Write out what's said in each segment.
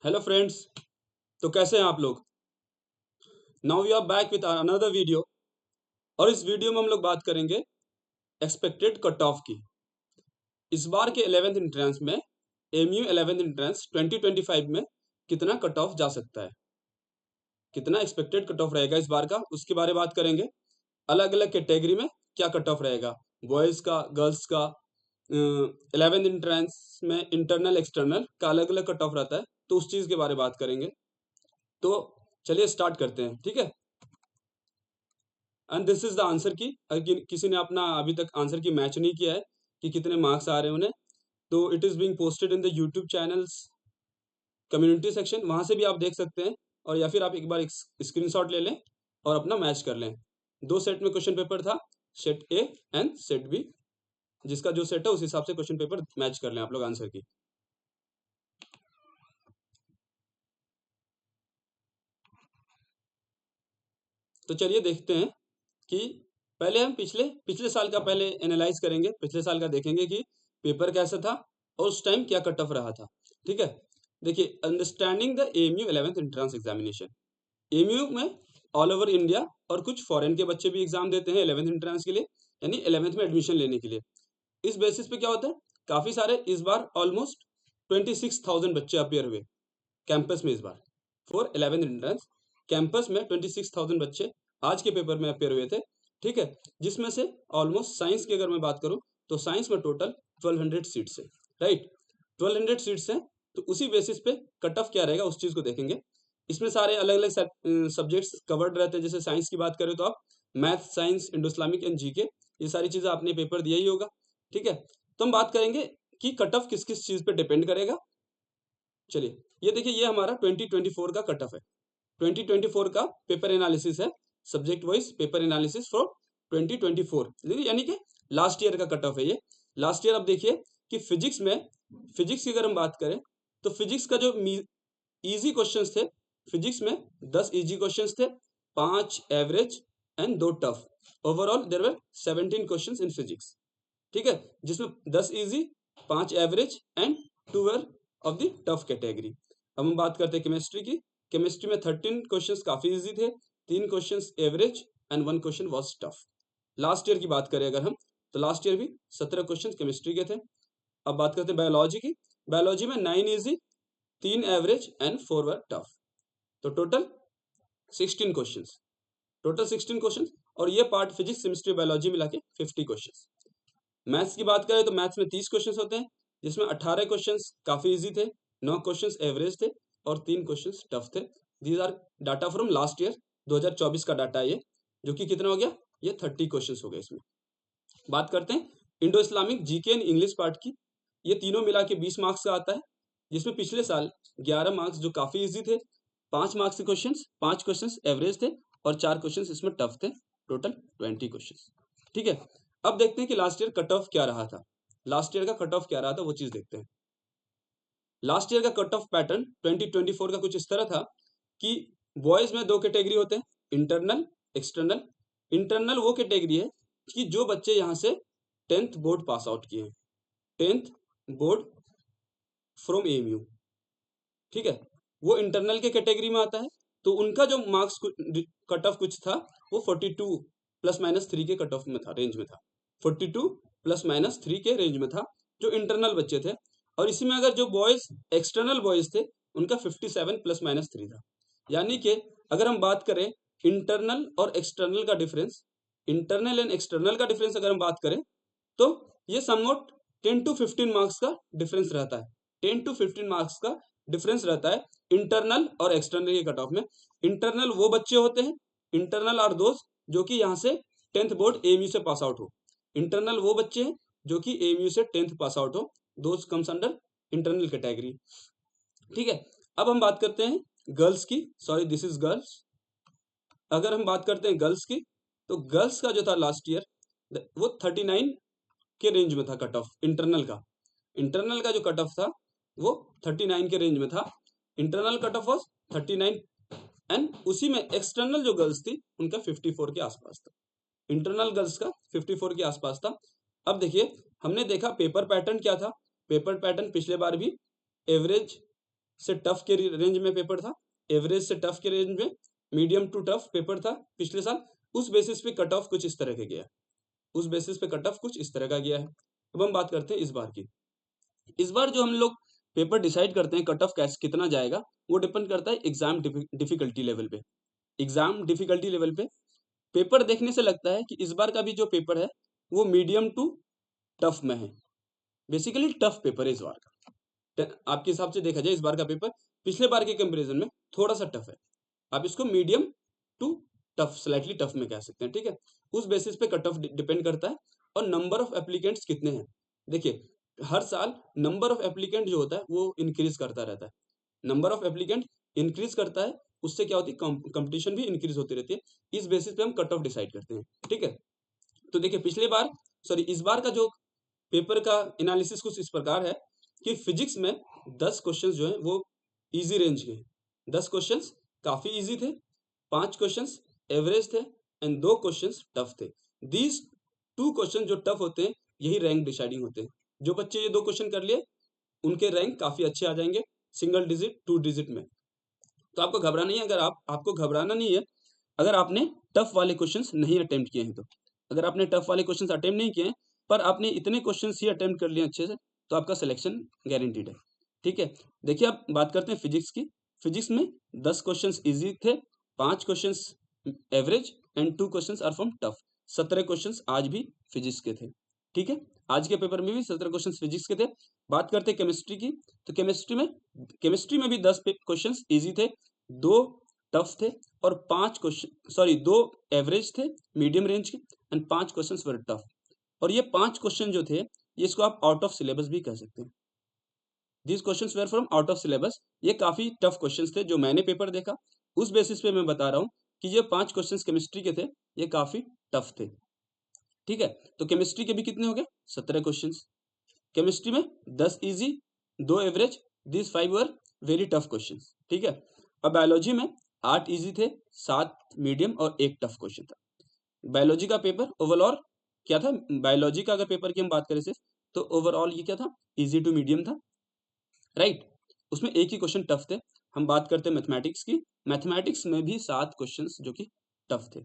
Hello friends. तो कैसे हैं आप लोग? Now we are back with another video. और इस वीडियो में हम लोग बात करेंगे एक्सपेक्टेड कट ऑफ की। इस बार के 11th एंट्रेंस में एमयू 11th एंट्रेंस 2025 में कितना कट ऑफ जा सकता है, कितना एक्सपेक्टेड कट ऑफ रहेगा इस बार का, उसके बारे में बात करेंगे। अलग अलग कैटेगरी में क्या कट ऑफ रहेगा, बॉयज़ का, गर्ल्स का, 11th एंट्रेंस में इंटरनल एक्सटर्नल का अलग अलग कट ऑफ रहता है, तो उस चीज़ के बारे में बात करेंगे। तो चलिए स्टार्ट करते हैं, ठीक है। And this is the answer की। अगर किसी ने अपना अभी तक आंसर की मैच नहीं किया है कि कितने मार्क्स आ रहे हैं उन्हें, तो it is being posted in the YouTube channels community section, वहाँ से भी आप देख सकते हैं। और या फिर आप एक बार स्क्रीनशॉट ले लें और अपना मैच कर लें। दो सेट में क्वेश्चन पेपर था, set A and set B. जिसका जो सेट है उस हिसाब से क्वेश्चन पेपर मैच कर लें आप लोग आंसर की। तो चलिए देखते हैं कि पहले हम पिछले पिछले साल का पहले एनालाइज करेंगे, पिछले साल का देखेंगे कि पेपर कैसा था और उस टाइम क्या कट ऑफ रहा था। ठीक है, देखिए, understanding the MU 11th entrance examination. MU में ऑल ओवर इंडिया और कुछ फॉरेन के बच्चे भी एग्जाम देते हैं 11th एंट्रेंस के लिए, यानी 11th में एडमिशन लेने के लिए। इस बेसिस पे क्या होता है, काफी सारे इस बार ऑलमोस्ट 26,000 बच्चे अपियर हुए कैंपस में इस बार फॉर 11th एंट्रेंस। कैंपस में 26,000 बच्चे आज के पेपर में अपेयर हुए थे। ठीक है, जिसमें से ऑलमोस्ट साइंस की अगर मैं बात करूं तो साइंस में टोटल 1200 सीट्स है, राइट। 1200 सीट्स हैं, तो उसी बेसिस पे कट ऑफ क्या रहेगा उस चीज को देखेंगे। इसमें सारे अलग अलग सब्जेक्ट्स कवर्ड रहते हैं। जैसे साइंस की बात करें तो आप math, science, Indo Islamic and GK, ये सारी चीजें आपने पेपर दिया ही होगा। ठीक है, तो हम बात करेंगे कि कट ऑफ किस किस चीज पे डिपेंड करेगा। चलिए, ये देखिए, ये हमारा 2024 का कट ऑफ है। 2024 का पेपर एनालिसिस है, subject wise paper analysis for 2024, यानी कि लास्ट ईयर का कट ऑफ है ये। लास्ट ईयर अब देखिए कि फिजिक्स में, फिजिक्स की अगर हम बात करें तो फिजिक्स का जो इजी क्वेश्चंस थे, फिजिक्स में 10 इजी क्वेश्चंस थे, 5 average and 2 tough. Overall there were 17 questions in physics. ठीक है, जिसमें 10 easy, 5 average and 2 were of the tough category. अब हम बात करते हैं केमिस्ट्री की। केमिस्ट्री में 13 क्वेश्चंस काफी इजी थे, 3 questions average and 1 question was tough. Last year की बात करें अगर हम, तो लास्ट ईयर भी 17 क्वेश्चंस केमिस्ट्री के थे। अब बात करते हैं बायोलॉजी की। बायोलॉजी में 9 easy, 3 average and 4 were tough. तो टोटल 16 क्वेश्चंस, टोटल 16 क्वेश्चंस। और ये पार्ट फिजिक्स, केमिस्ट्री, बायोलॉजी मिला के 50 क्वेश्चंस। मैथ्स की बात करें तो मैथ्स में 30 क्वेश्चंस होते हैं, जिसमें 18 क्वेश्चंस काफी इजी थे, 9 क्वेश्चंस एवरेज थे और 3 क्वेश्चंस टफ थे। These are data from last year, 2024 का डाटा है ये, जो कि कितना हो गया, ये 30 क्वेश्चंस हो गए इसमें। बात करते हैं Indo Islamic, GK and English part की। ये तीनों मिला के 20 मार्क्स का आता है, जिसमें पिछले साल 11 मार्क्स जो काफी इजी थे, 5 मार्क्स के क्वेश्चंस, 5 क्वेश्चंस एवरेज थे और 4 क्वेश्चंस इसमें टफ थे, टोटल 20 क्वेश्चंस। ठीक है, अब देखते हैं कि लास्ट ईयर कट ऑफ क्या रहा था। लास्ट ईयर का कट ऑफ क्या रहा था वो चीज देखते हैं। लास्ट ईयर का कट ऑफ पैटर्न 2024 का कुछ इस तरह था कि बॉयज में 2 कैटेगरी होते हैं, इंटरनल, एक्सटर्नल। इंटरनल वो कैटेगरी है कि जो बच्चे यहाँ से 10th बोर्ड पास आउट किए हैं, 10th बोर्ड फ्रॉम एएमयू। ठीक है, वो इंटरनल के कैटेगरी में आता है। तो उनका जो मार्क्स कट ऑफ कुछ था, वो 42 प्लस माइनस 3 के कट ऑफ में था, रेंज में था। 42 प्लस माइनस 3 के रेंज में था जो इंटरनल बच्चे थे। और इसी में अगर जो बॉयज, एक्सटर्नल बॉयज थे, उनका 57 प्लस माइनस 3 था। यानी कि अगर हम बात करें इंटरनल और एक्सटर्नल का डिफरेंस, इंटरनल एंड एक्सटर्नल का डिफरेंस अगर हम बात करें, तो ये समवॉट 10 टू 15 मार्क्स का डिफरेंस रहता है। 10 टू 15 मार्क्स का डिफरेंस रहता है इंटरनल और एक्सटर्नल के कट ऑफ में। इंटरनल वो बच्चे होते हैं, इंटरनल आर दोस्त जो कि यहाँ से 10th बोर्ड एएमयू से पास आउट हो। इंटरनल वो बच्चे हैं जो कि एएमयू से 10th पास आउट हो, those comes under internal category. ठीक है, अब हम बात करते हैं गर्ल्स की। Sorry, this is girls. अगर हम बात करते हैं गर्ल्स की, तो गर्ल्स का जो था लास्ट ईयर, वो 39 के रेंज में था कट ऑफ इंटरनल का। इंटरनल का जो कट ऑफ था वो 39 के रेंज में था। Internal cut off was 39 and उसी में एक्सटर्नल जो गर्ल्स थी उनका 54 के आसपास था। इंटरनल गर्ल्स का 54 के आसपास था। अब देखिए, हमने देखा पेपर पैटर्न क्या था। पेपर पैटर्न पिछले बार भी एवरेज से टफ के रेंज में पेपर था, एवरेज से टफ के रेंज में, मीडियम टू टफ पेपर था पिछले साल। उस बेसिस पे कट ऑफ कुछ इस तरह का गया, उस बेसिस पे कट ऑफ कुछ इस तरह का गया है। अब हम बात करते हैं इस बार की। इस बार जो हम लोग पेपर डिसाइड करते हैं कट ऑफ कैसे कितना जाएगा, वो डिपेंड करता है एग्जाम डिफिकल्टी लेवल पे। एग्जाम डिफिकल्टी लेवल पे पेपर देखने से लगता है कि इस बार का भी जो पेपर है वो मीडियम टू टफ में है। बेसिकली टफ पेपर है इस बार का। आपके हिसाब से देखा जाए इस बार का पेपर पिछले बार के कंपैरिजन में थोड़ा सा टफ है। आप इसको medium to tough, slightly tough में कह सकते हैं, ठीक है। उस बेसिस पे कट ऑफ डिपेंड करता है। और नंबर ऑफ एप्लीकेंट्स कितने हैं, देखिए हर साल नंबर ऑफ एप्लीकेंट जो होता है वो इंक्रीज करता रहता है। नंबर ऑफ एप्लीकेंट इंक्रीज करता है, उससे क्या होती है, कंपटीशन भी इंक्रीज होती रहती है। इस बेसिस पे हम कट ऑफ डिसाइड करते हैं, ठीक है। तो देखिए पिछले बार, सॉरी इस बार का जो पेपर का एनालिसिस कुछ इस प्रकार है कि फिजिक्स में 10 क्वेश्चंस जो है वो इजी रेंज के हैं। 10 क्वेश्चंस काफी इजी थे, 5 क्वेश्चंस एवरेज थे एंड 2 क्वेश्चंस टफ थे। दीज 2 क्वेश्चन जो टफ होते हैं यही रैंक डिसाइडिंग होते हैं। जो बच्चे ये 2 क्वेश्चन कर लिए उनके रैंक काफी अच्छे आ जाएंगे, सिंगल डिजिट 2 डिजिट में। तो आपको घबराना नहीं है, अगर आपको घबराना नहीं है अगर आपने टफ वाले क्वेश्चंस नहीं अटेम्प्ट किए हैं तो। अगर आपने टफ वाले क्वेश्चंस अटेम्प्ट नहीं किए हैं पर आपने इतने क्वेश्चंस ही अटेम्प्ट कर लिए अच्छे से, तो आपका सिलेक्शन गारंटीड है, ठीक है। देखिए अब बात करते हैं फिजिक्स की। फिजिक्स में 10 क्वेश्चंस इजी थे, 5 questions average and 2 questions are from tough. 17 questions आज भी फिजिक्स के थे, ठीक है। आज के पेपर में भी 17 क्वेश्चंस फिजिक्स के थे। बात करते हैं केमिस्ट्री की, तो केमिस्ट्री में भी 10 क्वेश्चंस इजी थे, 2 टफ थे और 5 क्वेश्चन, सॉरी 2 एवरेज थे मीडियम रेंज के एंड 5 क्वेश्चंस वर टफ। और ये 5 क्वेश्चन जो थे ये इसको आप आउट ऑफ सिलेबस भी कह सकते हैं। These questions were from out of syllabus. ये काफी टफ क्वेश्चंस थे जो मैंने पेपर देखा, उस बेसिस पे मैं बता रहा हूँ कि ये 5 क्वेश्चंस केमिस्ट्री के थे, ये काफी टफ थे, ठीक है। तो केमिस्ट्री के भी कितने हो गए, 17 क्वेश्चंस। केमिस्ट्री में 10 easy, 2 average, this 5 were very tough questions, ठीक है। अब बायोलॉजी में 8 इजी थे, 7 मीडियम और 1 टफ क्वेश्चन था। बायोलॉजी का पेपर ओवरऑल क्या था, बायोलॉजी का अगर पेपर की हम बात करें सिर्फ, तो ओवरऑल ये क्या था, इजी टू मीडियम था, राइट। उसमें एक ही क्वेश्चन टफ थे। हम बात करते हैं मैथमेटिक्स की, मैथमेटिक्स में भी 7 क्वेश्चंस जो कि टफ थे।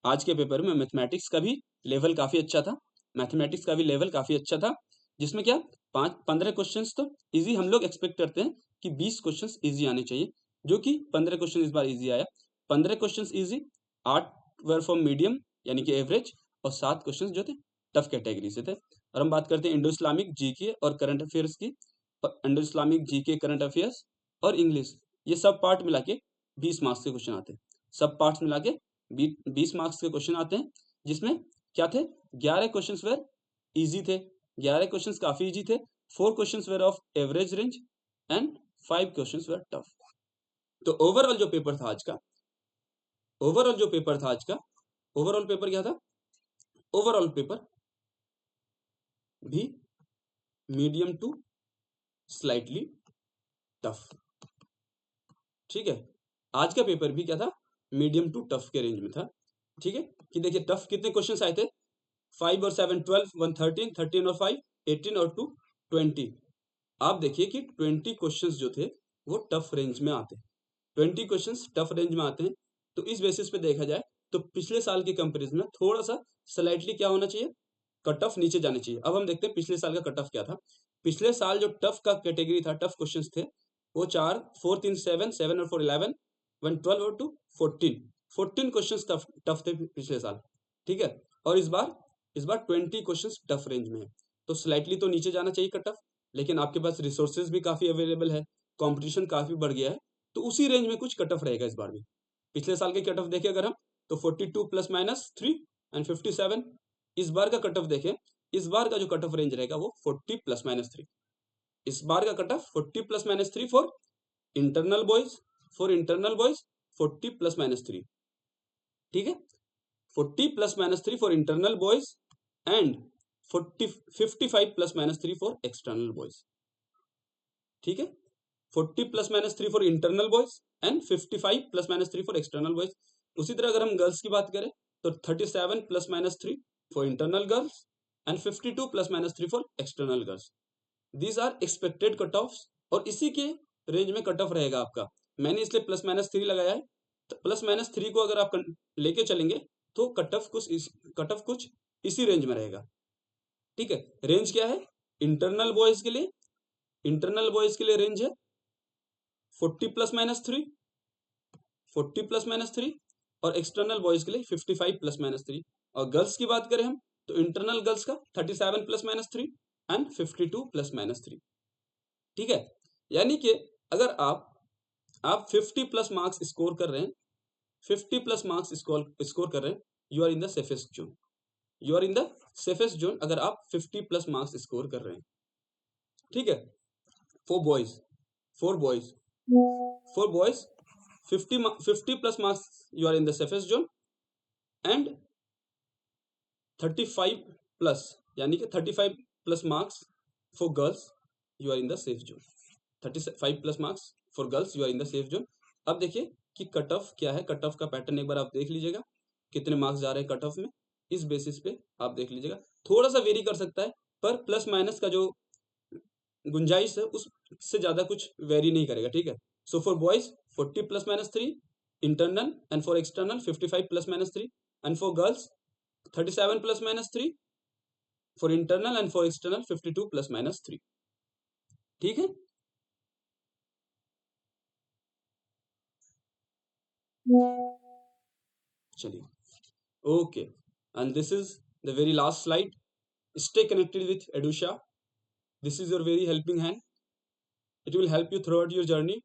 आज के पेपर में मैथमेटिक्स का भी लेवल काफी अच्छा था, मैथमेटिक्स का भी लेवल काफी अच्छा था, जिसमें क्या 15 क्वेश्चंस तो इजी हम लोग एक्सपेक्ट करते हैं कि 20 क्वेश्चंस इजी आने चाहिए, जो कि 15 क्वेश्चन इस बार इजी आया। 15 questions easy, 8 were from medium यानी कि एवरेज और 7 क्वेश्चंस जो थे टफ कैटेगरी से थे। और हम बात करते हैं इंडो इस्लामिक जीके और करंट अफेयर्स की। Indo Islamic GK, current affairs और इंग्लिश, ये सब पार्ट मिला के 20 मार्क्स के क्वेश्चन आते हैं। सब पार्ट्स मिला के 20 मार्क्स के क्वेश्चन आते हैं, जिसमें क्या थे, 11 क्वेश्चंस वेर इजी थे, 11 क्वेश्चंस काफी इजी थे, 4 questions were of average range and 5 questions were tough. तो ओवरऑल जो पेपर था आज का, ओवरऑल पेपर क्या था, ओवरऑल पेपर भी मीडियम टू स्लाइटली टफ, ठीक है। आज का पेपर भी क्या था, मीडियम टू टफ के रेंज में था, ठीक है। कि देखिए टफ कितने क्वेश्चंस आए थे, 5 और 7 12, 1 13, 13 और 5 18 और 2 20। आप देखिए कि 20 क्वेश्चंस जो थे वो टफ रेंज में आते हैं, 20 क्वेश्चंस टफ रेंज में आते हैं। तो इस बेसिस पे देखा जाए तो पिछले साल के कंपैरिजन में थोड़ा सा स्लाइटली क्या होना चाहिए, कट ऑफ नीचे जाने चाहिए। अब हम देखते हैं पिछले साल का कट ऑफ क्या था। पिछले साल जो टफ का कैटेगरी था, टफ क्वेश्चंस थे, वो 4 4 3 7 7 और 4 11, 1 12 और 2 14 क्वेश्चंस टफ थे पिछले साल, ठीक है। और इस बार 20 क्वेश्चंस टफ रेंज में है। तो स्लाइटली तो नीचे जाना चाहिए कट ऑफ, लेकिन आपके पास रिसोर्सेज भी काफी अवेलेबल है, कंपटीशन काफी बढ़ गया है, तो उसी रेंज में कुछ कट ऑफ रहेगा इस बार भी। पिछले साल के कट ऑफ देखें अगर हम, तो 42 ±3 एंड 57। इस बार का कट ऑफ देखें, इस बार का जो कट ऑफ रेंज रहेगा वो 40 ±3। इस बार का cut off 40 ±3 for internal boys, 40 ±3, ठीक है। 40 ±3 for internal boys and 55 ±3 for external boys, ठीक है। 40 ±3 for internal boys and 55 ±3 for external boys. उसी तरह अगर हम गर्ल्स की बात करें तो 37 ±3 for internal girls and 52 ±3 for external girls. These are expected cut offs. और इसी के रेंज में कट ऑफ रहेगा आपका। मैंने इसलिए +-3 लगाया है। तो +-3 को अगर आप लेके चलेंगे तो कट ऑफ कुछ इसी रेंज में रहेगा। ठीक है, रेंज क्या है? इंटरनल बॉयज के लिए रेंज है 40 +-3, 40 +-3, और एक्सटर्नल बॉयज के लिए 55 +-3। और गर्ल्स की बात करें हम तो इंटरनल गर्ल्स का 37 +-3 एंड 52 +-3। ठीक है, यानी कि अगर आप 50 प्लस मार्क्स स्कोर कर रहे हैं, 50 प्लस मार्क्स स्कोर कर रहे हैं, you are in the safest zone. You are in the safest zone अगर आप 50 प्लस मार्क्स स्कोर कर रहे हैं। ठीक है, for boys for boys 50 plus marks you are in the safest zone, and 35 plus यानी कि 35 plus marks for girls you are in the safe zone. 35 plus marks for girls you are in the safe zone. अब देखिए कि cut off क्या है, cut off का pattern एक बार आप देख लीजिएगा, कितने मार्क्स जा रहे हैं कट ऑफ में, इस बेसिस पे आप देख लीजिएगा। थोड़ा सा वेरी कर सकता है, पर प्लस माइनस का जो गुंजाइश है उससे ज्यादा कुछ वेरी नहीं करेगा। ठीक है, so for boys 40 +-3 internal, and for external 55 +-3, and for girls 37 +-3 for internal, and for external 52 +-3। ठीक है, चलिए, okay, and this is the very last slide. Stay connected with Edusha. This is your very helping hand. It will help you throughout your journey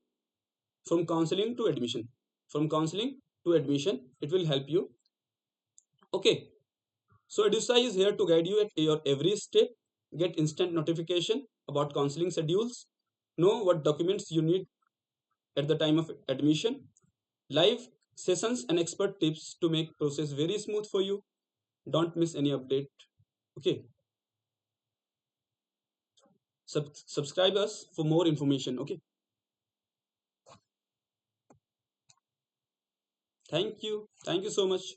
from counseling to admission. From counseling to admission, it will help you. Okay, so Edusha is here to guide you at your every step. Get instant notification about counseling schedules. Know what documents you need at the time of admission. Live sessions and expert tips to make process very smooth for you. Don't miss any update. Okay, subscribe us for more information. Okay, thank you so much.